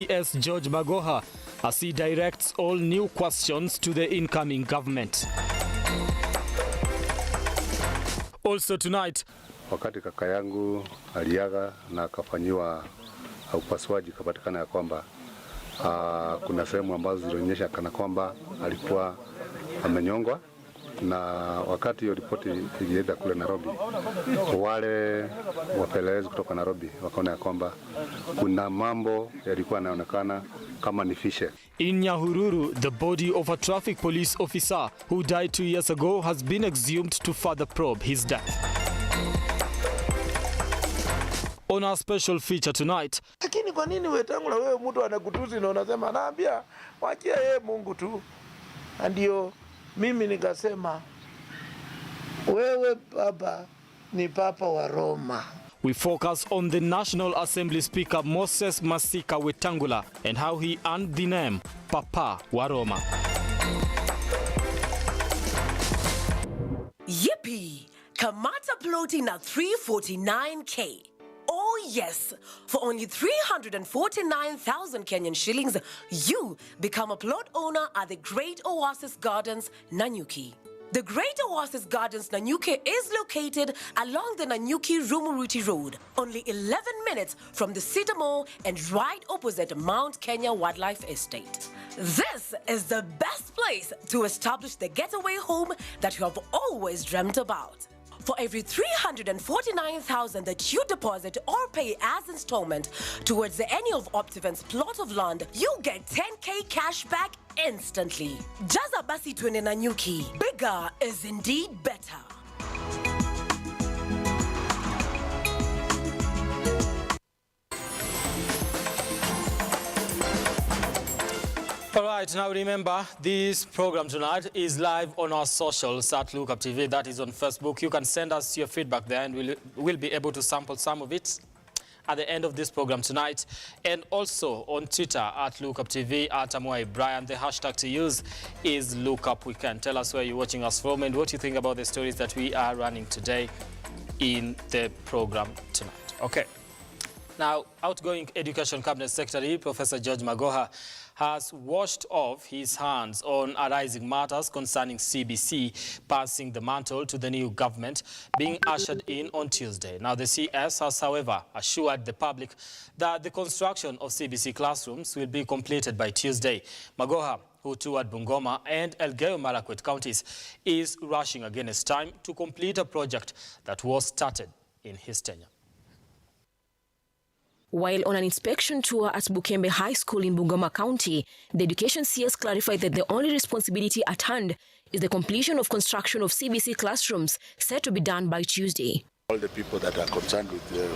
CS George Magoha as he directs all new questions to the incoming government. Also tonight, wakati kaka yangu aliaga na akafanyiwa upasuaji, kapatikana ya kwamba kuna sehemu ambazo zilionyesha kana kwamba alikuwa amenyongwa, na wakati hiyo ripoti ilienda kule Nairobi, wale wapelelezi kutoka Nairobi wakaona ya kwamba kuna mambo yalikuwa yanaonekana kama ni fishe. In Nyahururu, the body of a traffic police officer who died 2 years ago has been exhumed to further probe his death. On our special feature tonight. Lakini kwa nini Wetangula wewe mtu anakutusi na unasema naambia waachie yeye Mungu tu? Ndio mimi nikasema wewe baba ni papa wa Roma. We focus on the National Assembly Speaker Moses Masika Wetangula and how he earned the name Papa wa Roma. Yippee! Kamata ploti at 349k. Oh yes, for only 349,000 Kenyan shillings, you become a plot owner at the Great Oasis Gardens, Nanyuki. The Great Oasis Gardens, Nanyuki is located along the Nanyuki-Rumuruti Road, only 11 minutes from the City Mall and right opposite Mount Kenya Wildlife Estate. This is the best place to establish the getaway home that you have always dreamt about. For every 349,000 that you deposit or pay as installment towards any of Optiven's plot of land, you get 10k cash back instantly. Jaza basi twende Nanyuki. Bigger is indeed better. All right, now remember, this program tonight is live on our socials at Lookup TV. That is on Facebook. You can send us your feedback there and we'll be able to sample some of it at the end of this program tonight. And also on Twitter at Lookup TV, at Amwai Brian. The hashtag to use is Lookupweekend. Tell us where you're watching us from and what you think about the stories that we are running today in the program tonight. Okay. Now, outgoing Education Cabinet Secretary Professor George Magoha has washed off his hands on arising matters concerning CBC passing the mantle to the new government being ushered in on Tuesday. Now, the CS has, however, assured the public that the construction of CBC classrooms will be completed by Tuesday. Magoha, who toured Bungoma and Elgeyo Marakwet counties, is rushing against time to complete a project that was started in his tenure. While on an inspection tour at Bukembe High School in Bungoma County, the Education CS clarified that the only responsibility at hand is the completion of construction of CBC classrooms set to be done by Tuesday. All the people that are concerned with the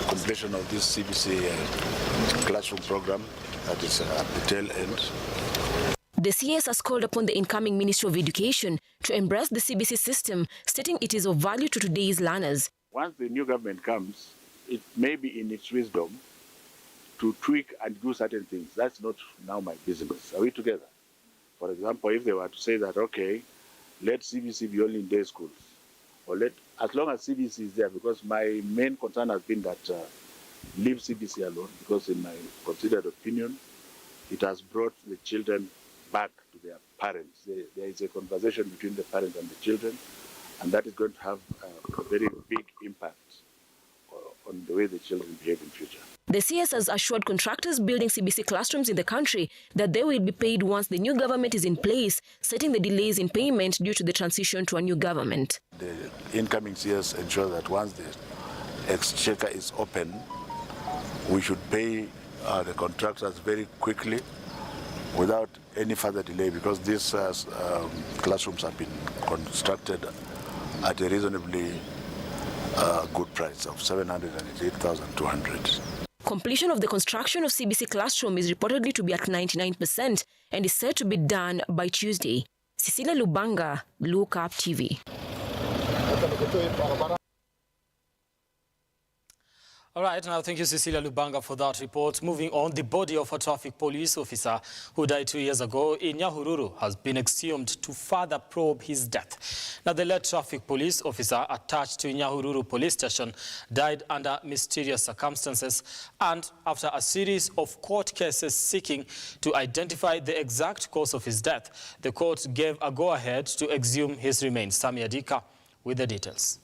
completion of this CBC classroom program that is at the tail end. The CS has called upon the incoming Ministry of Education to embrace the CBC system, stating it is of value to today's learners. Once the new government comes, it may be in its wisdom to tweak and do certain things. That's not now my business. Are we together? For example, if they were to say that, okay, let CBC be only in day schools, or as long as CBC is there, because my main concern has been that leave CBC alone, because in my considered opinion, it has brought the children back to their parents. There is a conversation between the parents and the children, and that is going to have a very big impact on the way the children behave in future. The CS has assured contractors building CBC classrooms in the country that they will be paid once the new government is in place, setting the delays in payment due to the transition to a new government. The incoming CS ensure that once the exchequer is open, we should pay the contractors very quickly without any further delay, because these classrooms have been constructed at a reasonably good price of 708,200. Completion of the construction of CBC classroom is reportedly to be at 99% and is said to be done by Tuesday. Cecilia Lubanga, Lookup TV. All right, now thank you, Cecilia Lubanga, for that report. Moving on, the body of a traffic police officer who died 2 years ago in Nyahururu has been exhumed to further probe his death. Now, the late traffic police officer attached to Nyahururu police station died under mysterious circumstances and after a series of court cases seeking to identify the exact cause of his death. The court gave a go-ahead to exhume his remains. Sami Adika with the details.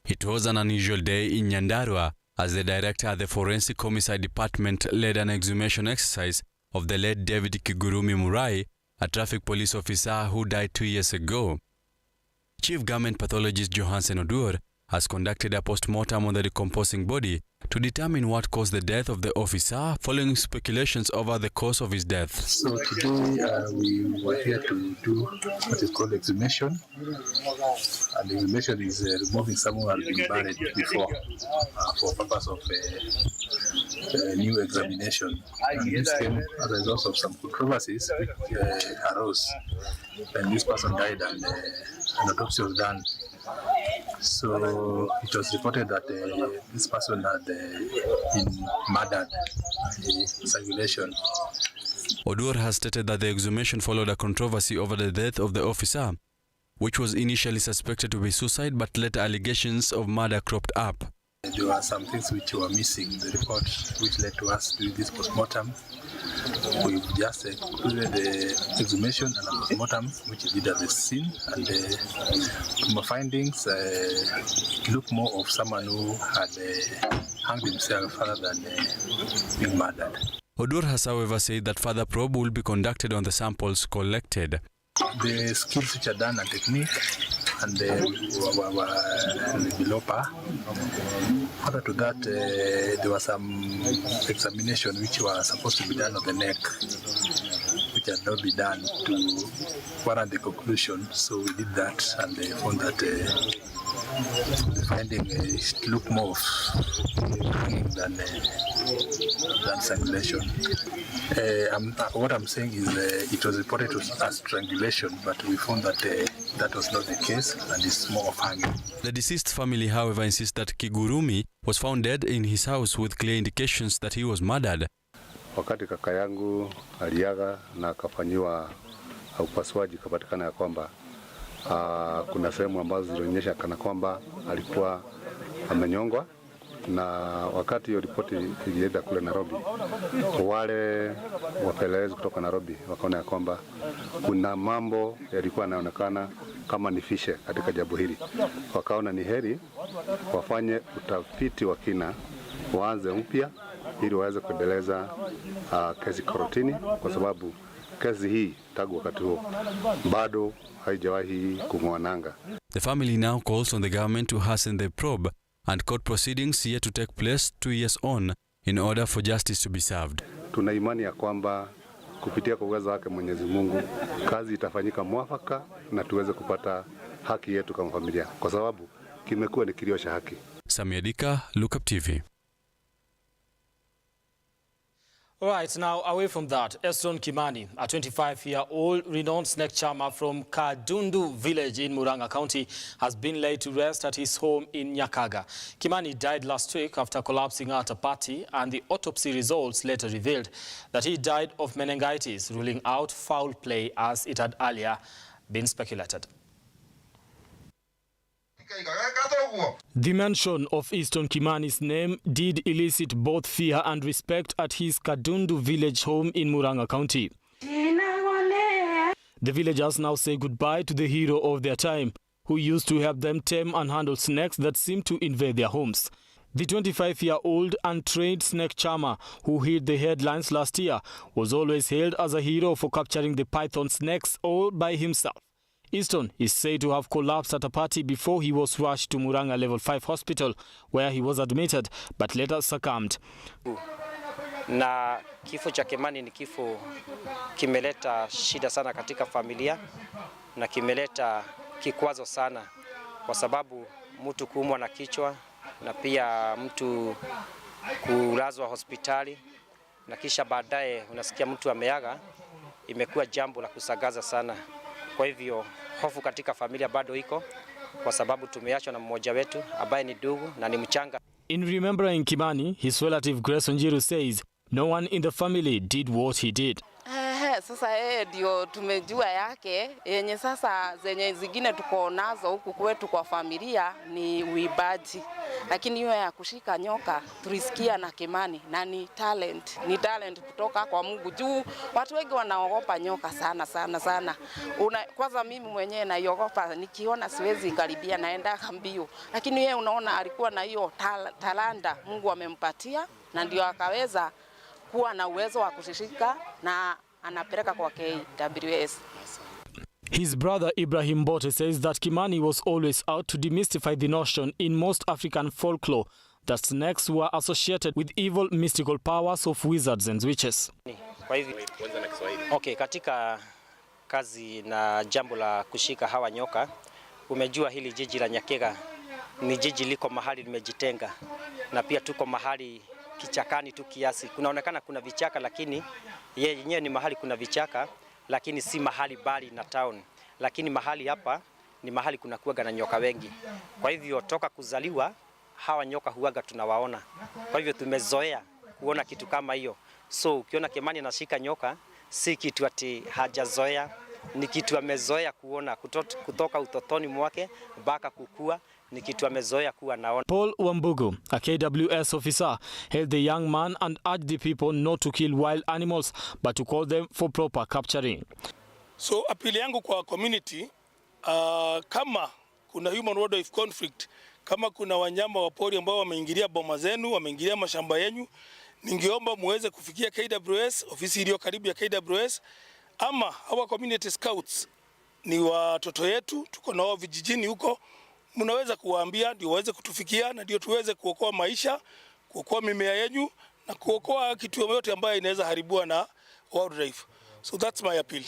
It was an unusual day in Nyandarua as the director at the Forensic Homicide Department led an exhumation exercise of the late David Kigurumi Murai, a traffic police officer who died 2 years ago. Chief Government Pathologist Johansen Odur has conducted a post-mortem on the decomposing body to determine what caused the death of the officer, following speculations over the cause of his death. So today we were here to do what is called exhumation. And exhumation is removing someone who has been buried before for purpose of new examination. And this came as a result of some controversies which arose. And this person died and an autopsy was done. So it was reported that this person had been murdered in the circulation. Odur has stated that the exhumation followed a controversy over the death of the officer, which was initially suspected to be suicide, but later allegations of murder cropped up. There were some things which were missing in the report, which led to us doing this postmortem. We've just concluded the exhumation and a postmortem, which we did at the scene, and from our findings, it looked more of someone who had hanged himself rather than being murdered. Odur has, however, said that further probe will be conducted on the samples collected. The skills which are done and technique and were below par. Further to that, there was some examination which were supposed to be done on the neck, which had not been done to warrant the conclusion. So we did that, and they found that the finding looked more of hanging than strangulation. What I'm saying is it was reported as strangulation, but we found that that was not the case, and it's more of hanging. The deceased family, however, insists that Kigurumi was found dead in his house with clear indications that he was murdered. Wakati kaka yangu aliaga na akafanyiwa upasuaji, kapatikana ya kwamba kuna sehemu ambazo zilionyesha kana kwamba alikuwa amenyongwa, na wakati hiyo ripoti ilienda kule Nairobi, wale wapelelezi kutoka Nairobi wakaona ya kwamba kuna mambo yalikuwa yanaonekana kama ni fishe katika jambo hili. Wakaona ni heri wafanye utafiti wa kina, waanze upya ili waweze kuendeleza kesi kortini, kwa sababu kesi hii tangu wakati huo bado haijawahi kung'oa nanga. The family now calls on the government to hasten the probe and court proceedings yet to take place 2 years on in order for justice to be served. Tuna imani ya kwamba kupitia kwa uwezo wake Mwenyezi Mungu kazi itafanyika mwafaka na tuweze kupata haki yetu kama familia, kwa sababu kimekuwa ni kilio cha haki. Sami Adika, Lookup TV. All right, now away from that, Eston Kimani, a 25-year-old renowned snake charmer from Kadundu village in Muranga County, has been laid to rest at his home in Nyakaga. Kimani died last week after collapsing at a party, and the autopsy results later revealed that he died of meningitis, ruling out foul play as it had earlier been speculated. The mention of Eston Kimani's name did elicit both fear and respect at his Kadundu village home in Muranga County. The villagers now say goodbye to the hero of their time, who used to help them tame and handle snakes that seemed to invade their homes. The 25-year-old untrained snake charmer who hit the headlines last year was always hailed as a hero for capturing the python snakes all by himself. Eston is said to have collapsed at a party before he was rushed to Muranga Level 5 Hospital, where he was admitted but later succumbed. Na kifo cha Kimani ni kifo kimeleta shida sana katika familia na kimeleta kikwazo sana, kwa sababu mtu kuumwa na kichwa na pia mtu kulazwa hospitali na kisha baadaye unasikia mtu ameaga, imekuwa jambo la kusagaza sana. Kwa hivyo hofu katika familia bado iko kwa sababu tumeachwa na mmoja wetu ambaye ni ndugu na ni mchanga. In remembering Kimani, his relative Grace Onjiru says no one in the family did what he did. Sasa yeye ndio tumejua yake yenye sasa zenye zingine tuko nazo huku kwetu kwa familia ni uibaji, lakini hiyo ya kushika nyoka tulisikia na Kimani na ni talent kutoka kwa Mungu juu watu wengi wanaogopa nyoka sana. Kwanza mimi mwenyewe naiogopa, nikiona siwezi karibia, naenda mbio, lakini yeye unaona alikuwa na hiyo talanta Mungu amempatia na ndio akaweza kuwa na uwezo wa kushika na anapeleka kwa KWS. His brother Ibrahim Bote says that Kimani was always out to demystify the notion in most African folklore that snakes were associated with evil mystical powers of wizards and witches. Kwa hivyo, okay, katika kazi na jambo la kushika hawa nyoka, umejua hili jiji la Nyakega ni jiji liko mahali limejitenga na pia tuko mahali kichakani tu kiasi. Kunaonekana kuna vichaka lakini yenyewe ni mahali kuna vichaka lakini si mahali bali na town. Lakini mahali hapa ni mahali kuna kuwaga na nyoka wengi. Kwa hivyo toka kuzaliwa hawa nyoka huaga tunawaona. Kwa hivyo tumezoea kuona kitu kama hiyo. So ukiona Kimani anashika nyoka si kitu ati hajazoea, ni kitu amezoea kuona kutoka utotoni mwake mpaka kukua. Ni kitu amezoea kuwa naona. Paul Wambugu, a KWS officer, hailed the young man and urged the people not to kill wild animals but to call them for proper capturing. So apili yangu kwa community, kama kuna human wildlife conflict, kama kuna wanyama wa pori ambao wameingilia boma zenu, wameingilia mashamba yenu, ningeomba muweze kufikia KWS, ofisi iliyo karibu ya KWS, ama hawa community scouts ni watoto yetu, tuko nao vijijini huko. Mnaweza kuwaambia ndio waweze kutufikia na ndio tuweze kuokoa maisha, kuokoa mimea yenu na kuokoa kitu yote ambayo inaweza haribiwa na wildlife. So that's my appeal.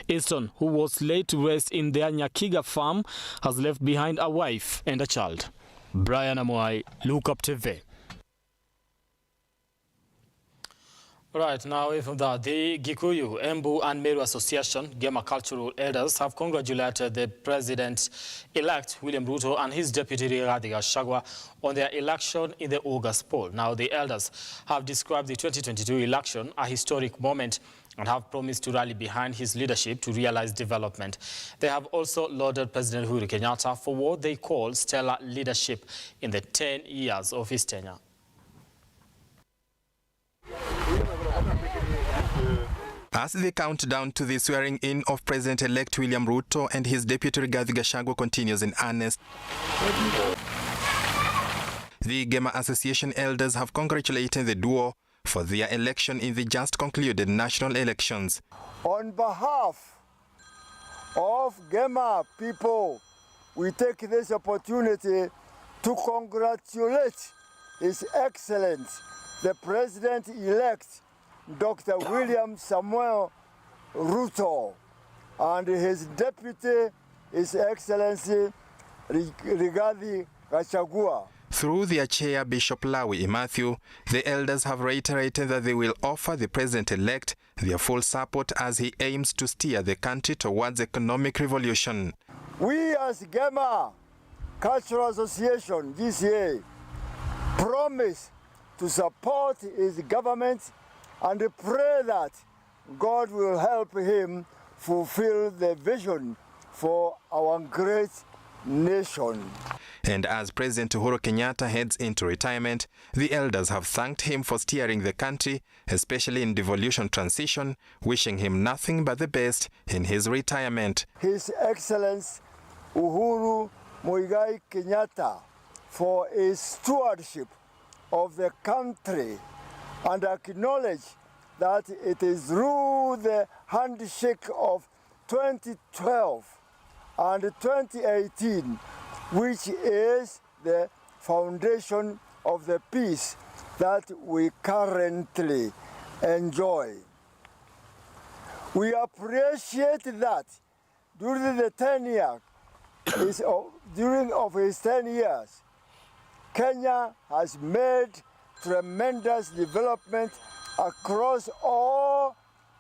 Easton, who was laid to rest in their Nyakiga farm, has left behind a wife and a child. Brian Amwai, Lookup TV. Right, now away from that, the Gikuyu, Embu and Meru Association, Gema Cultural Elders, have congratulated the President-elect William Ruto and his Deputy Rigathi Gachagua on their election in the August poll. Now, the elders have described the 2022 election a historic moment and have promised to rally behind his leadership to realize development. They have also lauded President Uhuru Kenyatta for what they call stellar leadership in the 10 years of his tenure. As the countdown to the swearing-in of President-elect William Ruto and his Deputy Rigathi Gachagua continues in earnest, the Gema Association elders have congratulated the duo for their election in the just concluded national elections. On behalf of Gema people, we take this opportunity to congratulate His Excellency, the President-elect, Dr. William Samuel Ruto, and his deputy, His Excellency Rigathi Gachagua. Through their chair, Bishop Lawi Matthew, the elders have reiterated that they will offer the president-elect their full support as he aims to steer the country towards economic revolution. We as Gema Cultural Association, GCA, promise to support his government and pray that God will help him fulfill the vision for our great nation. And as President Uhuru Kenyatta heads into retirement, the elders have thanked him for steering the country, especially in devolution transition, wishing him nothing but the best in his retirement. His Excellency Uhuru Muigai Kenyatta for his stewardship of the country, and acknowledge that it is through the handshake of 2012 and 2018 which is the foundation of the peace that we currently enjoy. We appreciate that during the 10 years, during his 10 years, Kenya has made tremendous development across all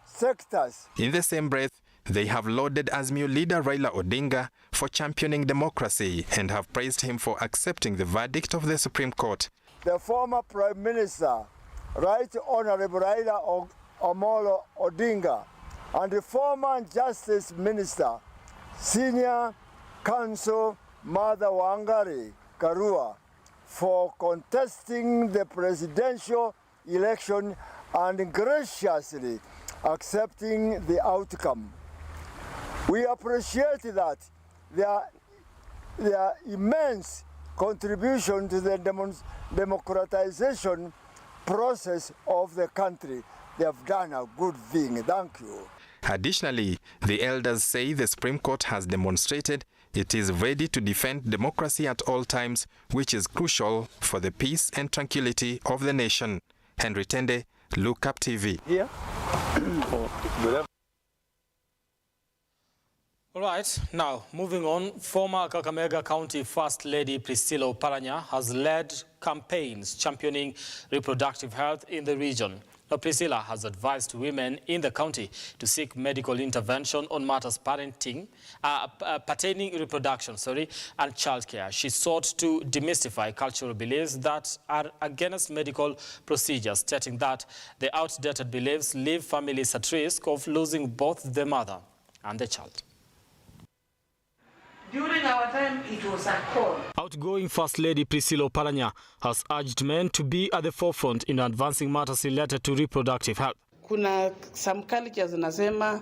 sectors. In the same breath, They have lauded Azimio leader Raila Odinga for championing democracy and have praised him for accepting the verdict of the Supreme Court. The former Prime Minister, Right Honorable Raila Amolo Odinga, and the former Justice Minister, Senior Counsel Martha Wangari Karua, for contesting the presidential election and graciously accepting the outcome. We appreciate that their immense contribution to the democratization process of the country. They have done a good thing. Thank you. Additionally, the elders say the Supreme Court has demonstrated it is ready to defend democracy at all times, which is crucial for the peace and tranquility of the nation. Henry Tende, Look Up TV. Yeah. All right, now moving on, former Kakamega County First Lady Priscilla Oparanya has led campaigns championing reproductive health in the region. Now, Priscilla has advised women in the county to seek medical intervention on matters pertaining reproduction, and childcare. She sought to demystify cultural beliefs that are against medical procedures, stating that the outdated beliefs leave families at risk of losing both the mother and the child. During our time, it was a call. Outgoing First Lady Priscilla Oparanya has urged men to be at the forefront in advancing matters related to reproductive health. Kuna some cultures zinasema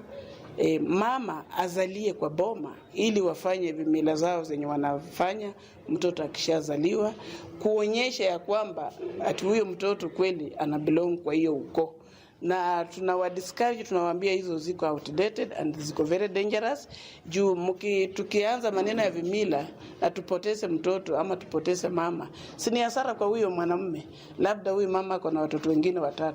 mama azalie kwa boma ili wafanye vimila zao zenye wanafanya mtoto akishazaliwa, kuonyesha ya kwamba ati huyo mtoto kweli ana belong kwa hiyo ukoo. Na tunawadiscourage, tunawaambia hizo ziko outdated and ziko very dangerous. Juu tukianza maneno ya vimila na tupoteze mtoto ama tupoteze mama, si ni hasara kwa huyo mwanamume. Labda huyu mama kuna watoto wengine 3,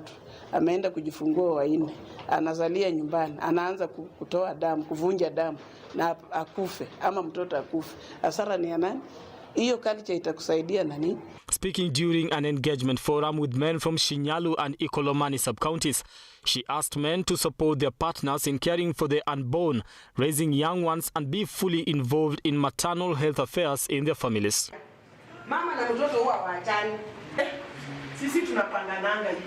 ameenda kujifungua 4, anazalia nyumbani, anaanza kutoa damu, kuvunja damu na akufe ama mtoto akufe. Hasara ni ya nani? Hiyo culture itakusaidia nani? Speaking during an engagement forum with men from Shinyalu and Ikolomani sub-counties, she asked men to support their partners in caring for the unborn, raising young ones and be fully involved in maternal health affairs in their families. Mama na mtoto huwa waachani. Sisi tunapangananga hivi.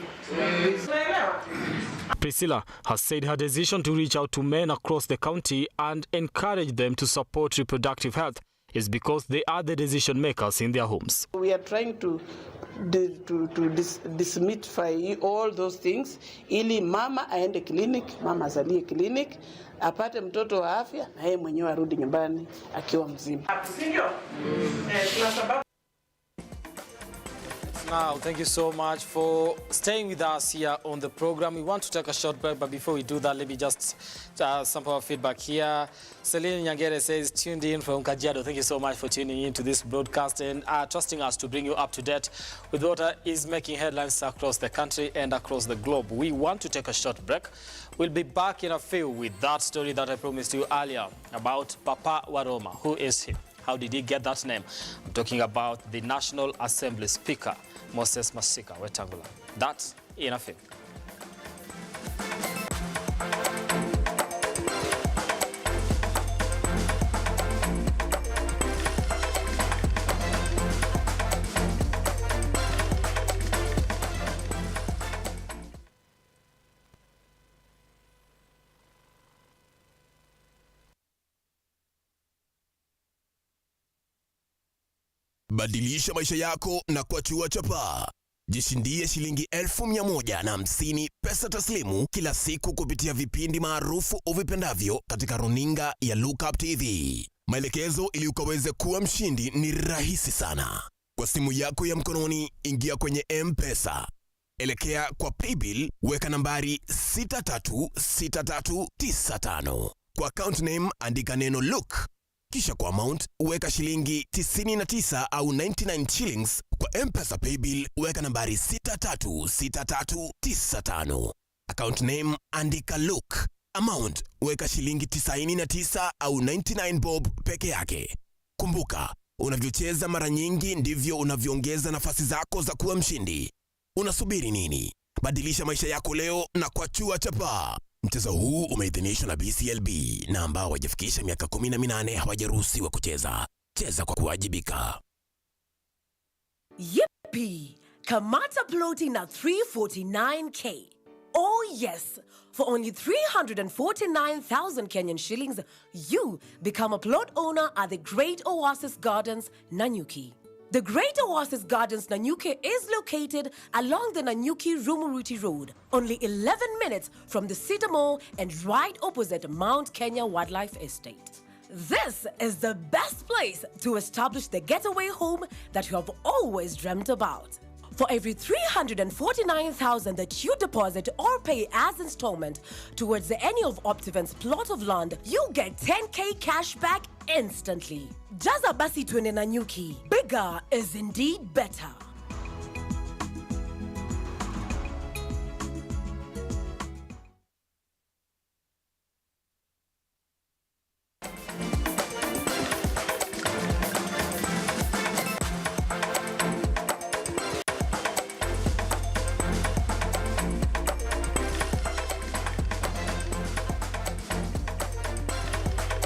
Priscilla has said her decision to reach out to men across the county and encourage them to support reproductive health is because they are the decision makers in their homes. We are trying to demystify all those things ili mama aende clinic, mama azalie clinic, apate mtoto wa afya na yeye mwenyewe arudi nyumbani akiwa mzima. Now, thank you so much for staying with us here on the program. We want to take a short break, but before we do that, let me just sample our feedback here. Celine Nyangere says, tuned in from Kajiado. Thank you so much for tuning in to this broadcast and trusting us to bring you up to date with what is making headlines across the country and across the globe. We want to take a short break. We'll be back in a few with that story that I promised you earlier about Papa Waroma. Who is he? How did he get that name? I'm talking about the National Assembly Speaker, Moses Masika Wetangula. That's in a few. Badilisha maisha yako na kuachua chapa. Jishindie shilingi 1,150 pesa taslimu kila siku kupitia vipindi maarufu uvipendavyo katika runinga ya Lookup TV. Maelekezo ili ukaweze kuwa mshindi ni rahisi sana. Kwa simu yako ya mkononi, ingia kwenye M-Pesa. Elekea kwa Paybill, weka nambari 636395. Kwa account name andika neno Look. Kisha kwa amount uweka shilingi 99 au 99 shillings. Kwa M-Pesa Paybill uweka nambari 636395. Account name andika Look. Amount uweka shilingi 99 au 99 bob peke yake. Kumbuka, unavyocheza mara nyingi ndivyo unavyoongeza nafasi zako za kuwa mshindi. Unasubiri nini? Badilisha maisha yako leo na kuachua chapa. Mchezo huu umeidhinishwa na BCLB na ambao hawajafikisha miaka 18 hawajaruhusiwa kucheza. Cheza kwa kuwajibika. Yippee! Kamata ploti na 349K. Oh yes, for only 349,000 Kenyan shillings, you become a plot owner at the Great Oasis Gardens, Nanyuki. The Great Oasis Gardens, Nanyuki is located along the Nanyuki-Rumuruti Road, only 11 minutes from the Cedar Mall and right opposite Mount Kenya Wildlife Estate. This is the best place to establish the getaway home that you have always dreamt about. For every 349,000 that you deposit or pay as installment towards any of Optivent's plot of land, you get 10K cash back instantly. Jaza basi twende Nanyuki. Bigger is indeed better.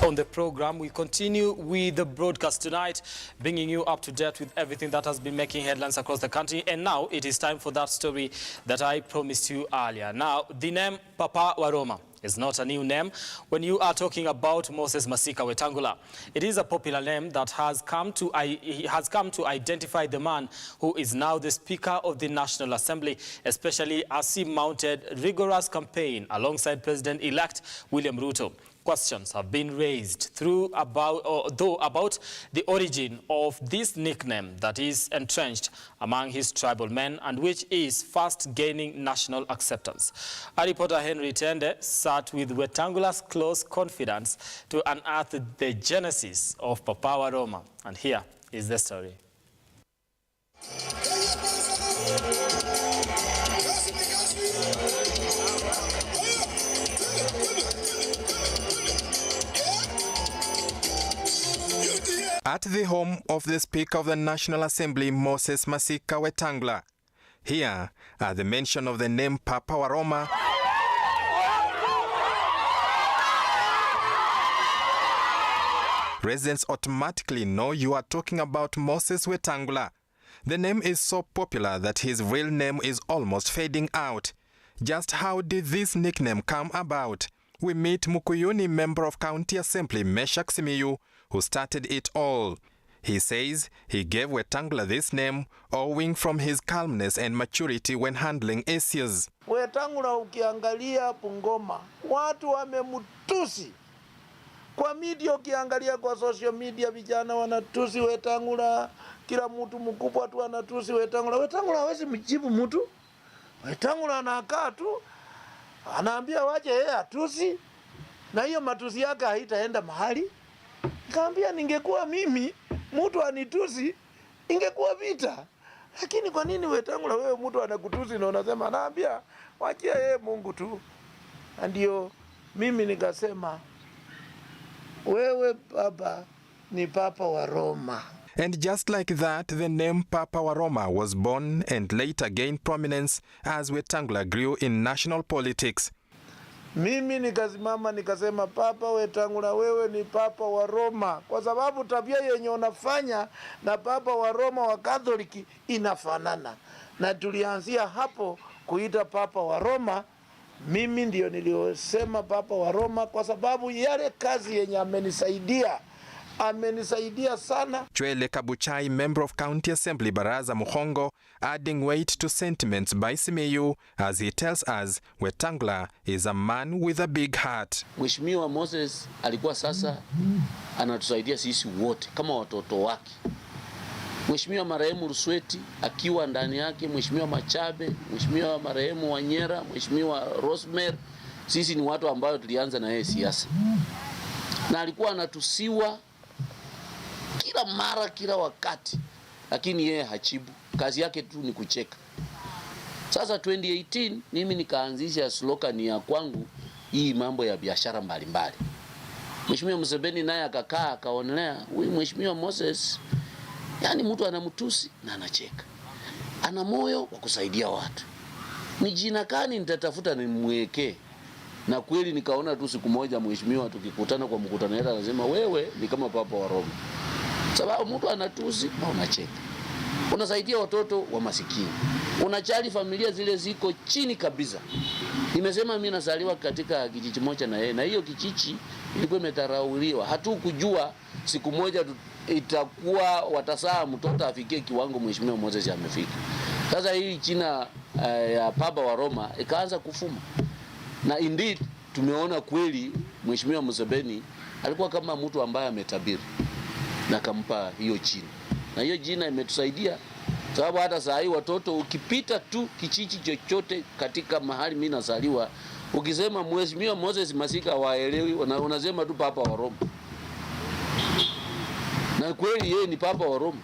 On the program, we continue with the broadcast tonight, bringing you up to date with everything that has been making headlines across the country. And now it is time for that story that I promised you earlier. Now, the name Papa Waroma is not a new name when you are talking about Moses Masika Wetangula. It is a popular name that has come to identify the man who is now the Speaker of the National Assembly, especially as he mounted rigorous campaign alongside President-elect William Ruto. Questions have been raised about the origin of this nickname that is entrenched among his tribal men and which is fast gaining national acceptance. Our reporter Henry Tende sat with Wetangula's close confidants to unearth the genesis of Papa Waroma, and here is the story. At the home of the Speaker of the National Assembly, Moses Masika Wetangula. Here, at the mention of the name Papa Waroma, residents automatically know you are talking about Moses Wetangula. The name is so popular that his real name is almost fading out. Just how did this nickname come about? We meet Mukuyuni member of County Assembly, Meshak Simiyu, who started it all. He says he gave Wetangula this name owing from his calmness and maturity when handling issues. Wetangula ukiangalia Bungoma, watu wamemutusi. Kwa media ukiangalia kwa social media, vijana wanatusi Wetangula, kila mtu mkubwa tu anatusi Wetangula. Wetangula hawezi mjibu mtu. Wetangula anakaa tu, anaambia waje yeye atusi, na hiyo matusi yake haitaenda mahali. Kaambia ningekuwa mimi, mtu anitusi, ingekuwa vita. Lakini kwa nini Wetangula wewe mtu anakutusi na unasema naambia waje yeye Mungu tu? Ndio mimi nikasema wewe baba ni Papa wa Roma. And just like that, the name Papa Waroma was born and later gained prominence as Wetangula grew in national politics. Mimi nikasimama nikasema Papa Wetangula wewe ni Papa wa Roma, kwa sababu tabia yenye unafanya na Papa wa Roma wa Katoliki inafanana. Na tulianzia hapo kuita Papa wa Roma. Mimi ndio niliosema Papa wa Roma kwa sababu yale kazi yenye amenisaidia sana. Chwele Kabuchai, member of County Assembly Baraza Muhongo, adding weight to sentiments by Simiyu as he tells us Wetangula is a man with a big heart. Mheshimiwa Moses alikuwa sasa anatusaidia sisi wote kama watoto wake. Mheshimiwa marehemu Rusweti akiwa ndani yake, Mheshimiwa Machabe, Mheshimiwa marehemu Wanyera, Mheshimiwa Rosemary, sisi ni watu ambao tulianza na yeye siasa. Na alikuwa anatusiwa kila mara kila wakati, lakini yeye hachibu. Kazi yake tu ni kucheka. Sasa 2018 mimi nikaanzisha slogan ya kwangu hii mambo ya biashara mbalimbali. Mheshimiwa Museveni naye akakaa akaonelea huyu Mheshimiwa Moses yani mtu anamtusi na anacheka. Ana moyo wa kusaidia watu. Ni jina gani nitatafuta nimwekee Na kweli nikaona tu siku moja mheshimiwa tukikutana kwa mkutano yetu anasema wewe ni kama Papa wa Roma. Sababu mtu anatusi na unacheka. Unasaidia watoto wa masikini. Unajali familia zile ziko chini kabisa. Nimesema mimi nasaliwa katika kijiji moja na yeye, na hiyo kijiji ilikuwa imetarauliwa. Hatukujua siku moja itakuwa watasaa mtoto afikie kiwango mheshimiwa Moses amefika. Sasa hii jina ya Papa wa Roma ikaanza kufuma. Na indeed tumeona kweli mheshimiwa Museveni alikuwa kama mtu ambaye ametabiri na kampa hiyo jina. Na hiyo jina imetusaidia sababu hata saa hii watoto ukipita tu kijiji chochote katika mahali mimi nasaliwa, ukisema mheshimiwa Moses Masika waelewi, unasema tu Papa wa Roma. Na kweli yeye ni Papa wa Roma.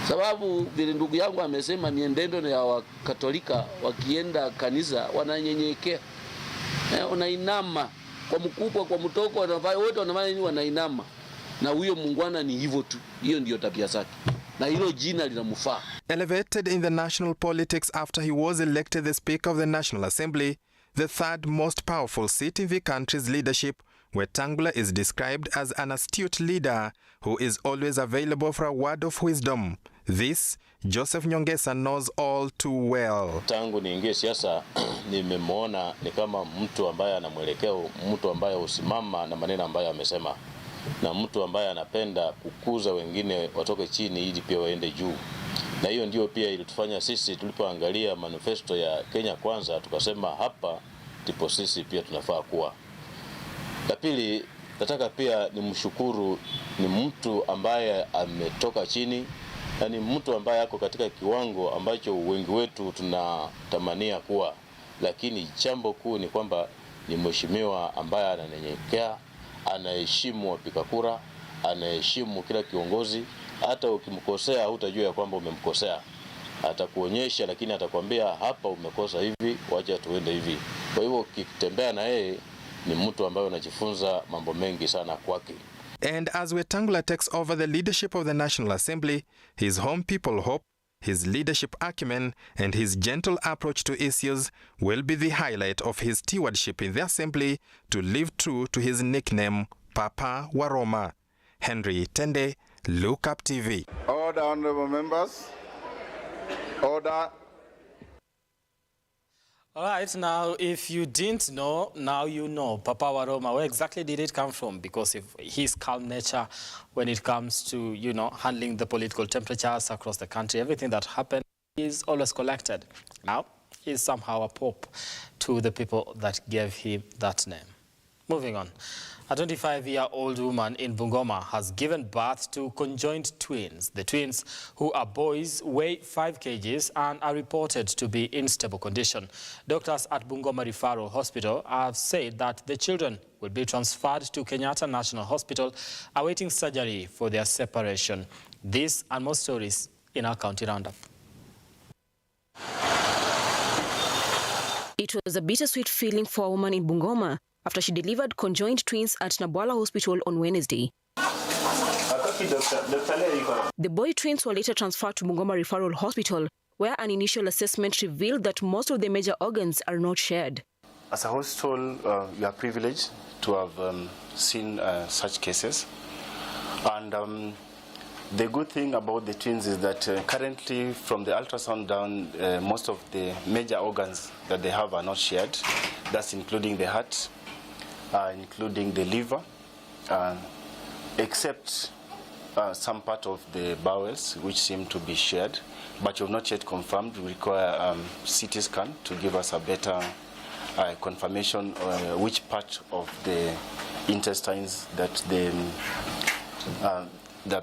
Sababu vile ndugu yangu amesema miendendo ya Wakatolika wakienda kanisa wananyenyekea. Wanainama kwa mkubwa kwa mtoko wanafanya wote wanafanya nini, wanainama. Na huyo muungwana ni hivyo tu. Hiyo ndio tabia zake. Na hilo jina linamfaa. Elevated in the national politics after he was elected the Speaker of the National Assembly, the third most powerful seat in the country's leadership, Wetangula is described as an astute leader who is always available for a word of wisdom. This, Joseph Nyongesa knows all too well. Tangu niingie siasa nimemwona ni kama mtu ambaye ana mwelekeo, mtu ambaye usimama na maneno ambayo amesema, na mtu ambaye anapenda kukuza wengine watoke chini ili pia waende juu. Na hiyo ndio pia ilitufanya sisi tulipoangalia manifesto ya Kenya Kwanza tukasema hapa ndipo sisi pia tunafaa kuwa. La pili, nataka pia nimshukuru, ni mtu ambaye ametoka chini, na ni mtu ambaye yako katika kiwango ambacho wengi wetu tunatamania kuwa. Lakini jambo kuu ni kwamba ni mheshimiwa ambaye ananyenyekea, anaheshimu wapiga kura, anaheshimu kila kiongozi. Hata ukimkosea hutajua ya kwamba umemkosea. Atakuonyesha, lakini atakwambia hapa umekosa hivi, wacha tuende hivi. Kwa hivyo ukitembea na yeye ni mtu ambaye unajifunza mambo mengi sana kwake. And as Wetangula takes over the leadership of the National Assembly, his home people hope his leadership acumen and his gentle approach to issues will be the highlight of his stewardship in the Assembly to live true to his nickname, Papa wa Roma. Henry Tende, Look Up TV. Order, honorable members. Order. All right, now if you didn't know, now you know. Papa wa Roma, where exactly did it come from? Because of his calm nature when it comes to, you know, handling the political temperatures across the country, everything that happened is always collected. Now, he's somehow a pope to the people that gave him that name. Moving on. A 25-year-old woman in Bungoma has given birth to conjoined twins. The twins, who are boys, weigh 5 kgs and are reported to be in stable condition. Doctors at Bungoma Referral Hospital have said that the children will be transferred to Kenyatta National Hospital, awaiting surgery for their separation. This and more stories in our county roundup. It was a bittersweet feeling for a woman in Bungoma after she delivered conjoined twins at Nabwala Hospital on Wednesday. The boy twins were later transferred to Bungoma Referral Hospital, where an initial assessment revealed that most of the major organs are not shared. As a hospital, we are privileged to have seen such cases. And the good thing about the twins is that currently, from the ultrasound down, most of the major organs that they have are not shared. That's including the heart, including the liver, except some part of the bowels, which seem to be shared, but you've not yet confirmed. We require CT scan to give us a better confirmation which part of the intestines that they're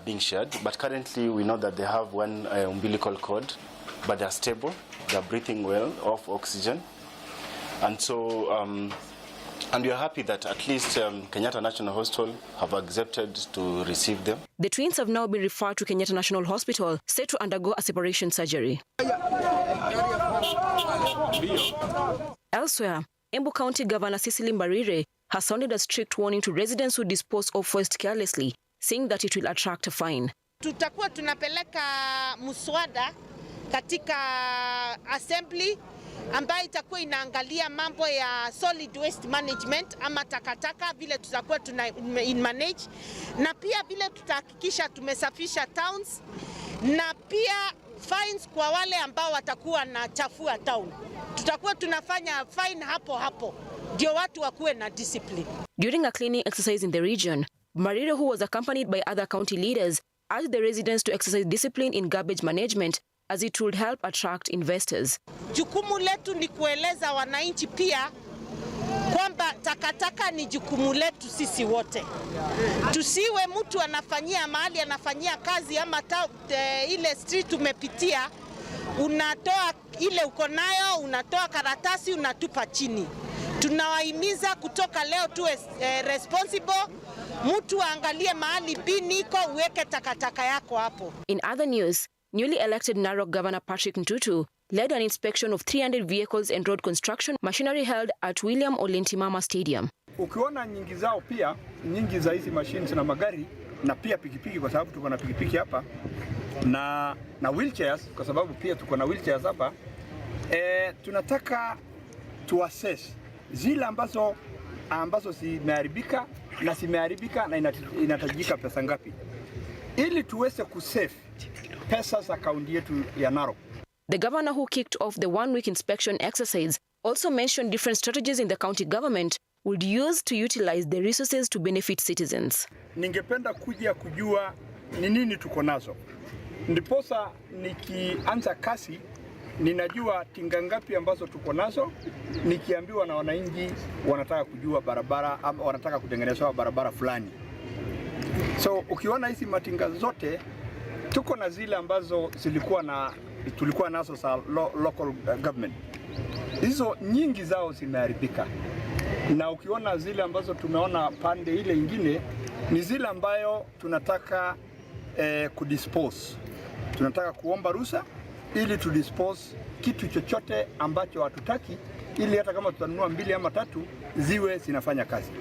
being shared. But currently, we know that they have one umbilical cord, but they're stable, they're breathing well off oxygen. And so, and we are happy that at least Kenyatta National Hospital have accepted to receive them. The twins have now been referred to Kenyatta National Hospital, set to undergo a separation surgery. Elsewhere, Embu County Governor Cecily Mbarire has sounded a strict warning to residents who dispose of waste carelessly, saying that it will attract a fine. Tutakuwa tunapeleka muswada katika assembly ambayo itakuwa inaangalia mambo ya solid waste management ama takataka, vile tutakuwa manage, na pia vile tutahakikisha tumesafisha towns, na pia fines kwa wale ambao watakuwa na chafua town. Tutakuwa tunafanya fine hapo ndio watu wakuwe na discipline. During a cleaning exercise in the region, Mariro, who was accompanied by other county leaders, urged the residents to exercise discipline in garbage management as it would help attract investors. Jukumu letu ni kueleza wananchi pia kwamba takataka ni jukumu letu sisi wote. Tusiwe mtu anafanyia mahali anafanyia kazi ama ile street umepitia, unatoa ile uko nayo, unatoa karatasi unatupa chini. Tunawahimiza kutoka leo tuwe responsible. Mtu aangalie mahali bini iko, uweke takataka yako hapo. In other news, newly elected Narok Governor Patrick Ntutu led an inspection of 300 vehicles and road construction machinery held at William Olentimama Stadium. Ukiona nyingi zao pia, nyingi za hizi machines na magari na pia pikipiki, kwa sababu tuko na pikipiki hapa na wheelchairs, kwa sababu pia tuko na wheelchairs hapa. Tunataka tuassess zile ambazo zimeharibika na inatajika pesa ngapi, ili tuweze kusave pesa za kaunti yetu ya Narok. The governor, who kicked off the one-week inspection exercise, also mentioned different strategies in the county government would use to utilize the resources to benefit citizens. Ningependa kuja kujua ni nini tuko nazo, ndiposa nikianza kasi ninajua tinga ngapi ambazo tuko nazo. Nikiambiwa na wananchi wanataka kujua barabara ama wanataka kutengenezwa barabara fulani, so ukiona hizi matinga zote tuko na zile ambazo tulikuwa nazo za local government, hizo nyingi zao zimeharibika, na ukiona zile ambazo tumeona pande ile ingine ni zile ambayo tunataka kudispose. Tunataka kuomba ruhusa ili tudispose kitu chochote ambacho hatutaki, ili hata kama tutanunua 2 ama 3 ziwe zinafanya kazi.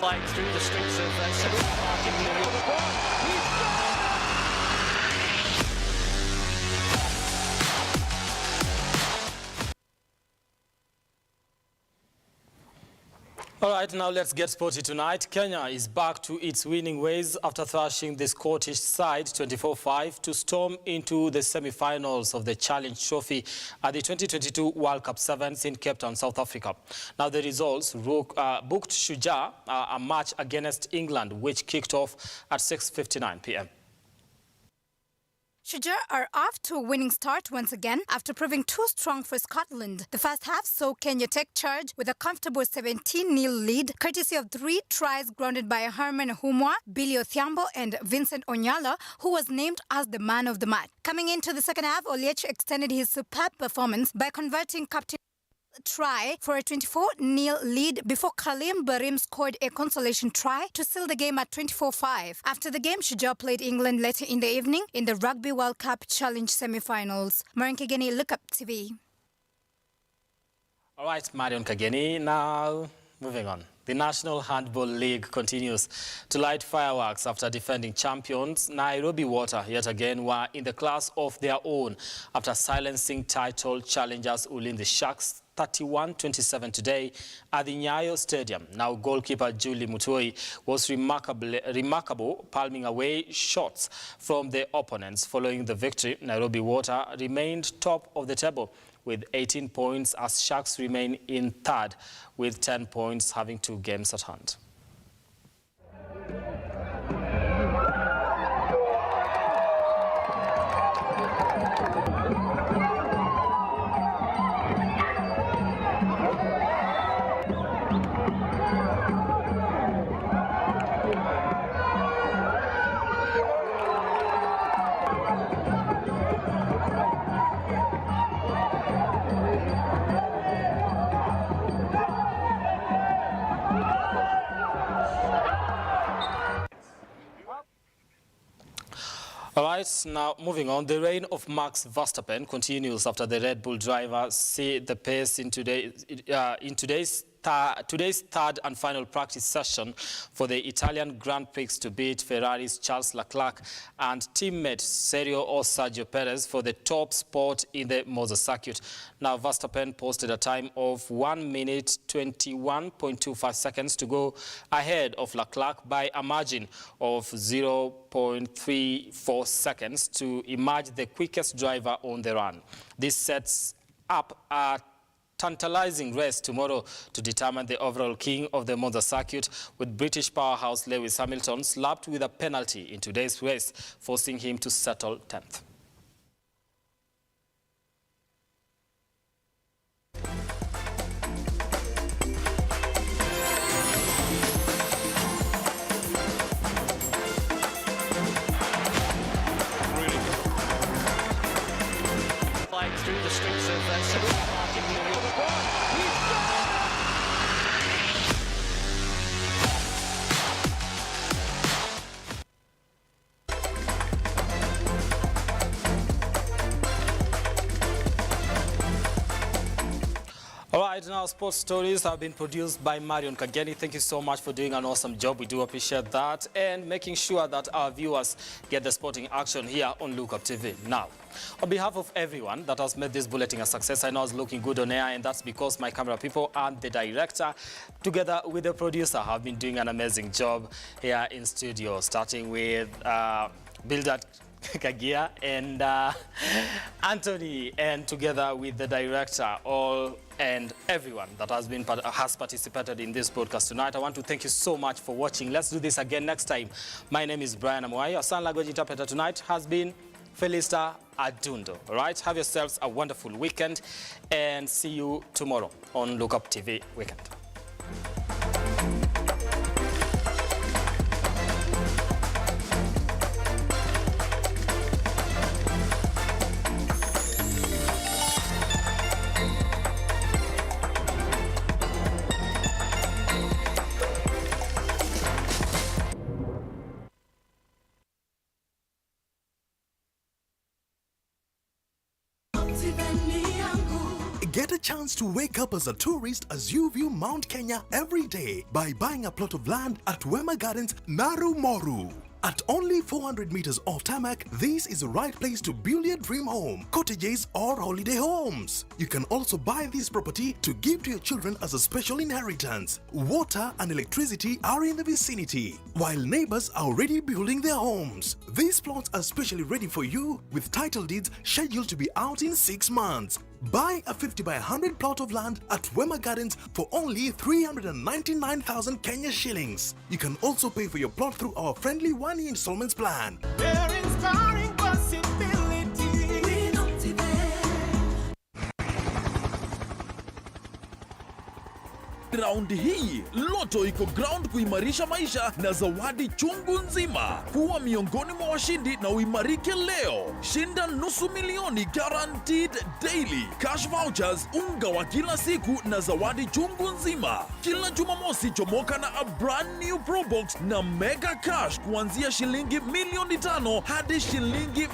Flying through the streets of Central Park in the middle of the ball. All right, now let's get sporty tonight. Kenya is back to its winning ways after thrashing the Scottish side 24-5 to storm into the semi-finals of the Challenge Trophy at the 2022 World Cup Sevens in Cape Town, South Africa. Now the results booked Shujaa a match against England, which kicked off at 6:59 p.m. Shujaa are off to a winning start once again after proving too strong for Scotland. The first half saw Kenya take charge with a comfortable 17-0 lead, courtesy of 3 tries grounded by Herman Humwa, Billy Othiambo and Vincent Onyala, who was named as the man of the match. Coming into the second half, Oliech extended his superb performance by converting Captain try for a 24-0 lead before Kalim Barim scored a consolation try to seal the game at 24-5. After the game, Shujaa played England later in the evening in the Rugby World Cup Challenge semi-finals. Marion Kageni, Look Up TV. All right, Marion Kageni. Now, moving on. The National Handball League continues to light fireworks after defending champions Nairobi Water yet again were in the class of their own after silencing title challengers Ulinzi Sharks 31-27 today at the Nyayo Stadium. Now goalkeeper Julie Mutoi was remarkable, palming away shots from the opponents. Following the victory, Nairobi Water remained top of the table with 18 points as Sharks remain in third with 10 points, having 2 games at hand. All right, now moving on. The reign of Max Verstappen continues after the Red Bull driver set the pace in today's today's third and final practice session for the Italian Grand Prix to beat Ferrari's Charles Leclerc and teammate Sergio Perez for the top spot in the Monza circuit. Now, Verstappen posted a time of 1 minute 21.25 seconds to go ahead of Leclerc by a margin of 0.34 seconds to emerge the quickest driver on the run. This sets up a tantalizing race tomorrow to determine the overall king of the Monza circuit, with British powerhouse Lewis Hamilton slapped with a penalty in today's race, forcing him to settle 10th. Flying through the streets of Lookupweekend in the Lookupweekend. He's All right, now sports stories have been produced by Marion Kageni. Thank you so much for doing an awesome job. We do appreciate that, and making sure that our viewers get the sporting action here on Lookup TV. Now, on behalf of everyone that has made this bulletin a success, I know it's looking good on air, and that's because my camera people and the director, together with the producer, have been doing an amazing job here in studio, starting with Bildad Kagia and Anthony, and together with the director, all and everyone that has participated in this broadcast tonight. I want to thank you so much for watching. Let's do this again next time. My name is Brian Amwai. Our sign language interpreter tonight has been Felista Adundo. All right, have yourselves a wonderful weekend, and see you tomorrow on Lookup TV Weekend. Get a chance to wake up as a tourist as you view Mount Kenya every day by buying a plot of land at Wema Gardens, Naru Moru. At only 400 meters off tarmac, this is the right place to build your dream home, cottages or holiday homes. You can also buy this property to give to your children as a special inheritance. Water and electricity are in the vicinity, while neighbors are already building their homes. These plots are specially ready for you, with title deeds scheduled to be out in 6 months. Buy a 50 by 100 plot of land at Wema Gardens for only 399,000 Kenya shillings. You can also pay for your plot through our friendly one-year installments plan. Raundi hii Loto iko ground kuimarisha maisha na zawadi chungu nzima. Kuwa miongoni mwa washindi na uimarike leo. Shinda nusu milioni guaranteed daily, cash vouchers, unga wa kila siku na zawadi chungu nzima. Kila Jumamosi chomoka na a brand new Pro Box na mega cash kuanzia shilingi milioni 5 hadi shilingi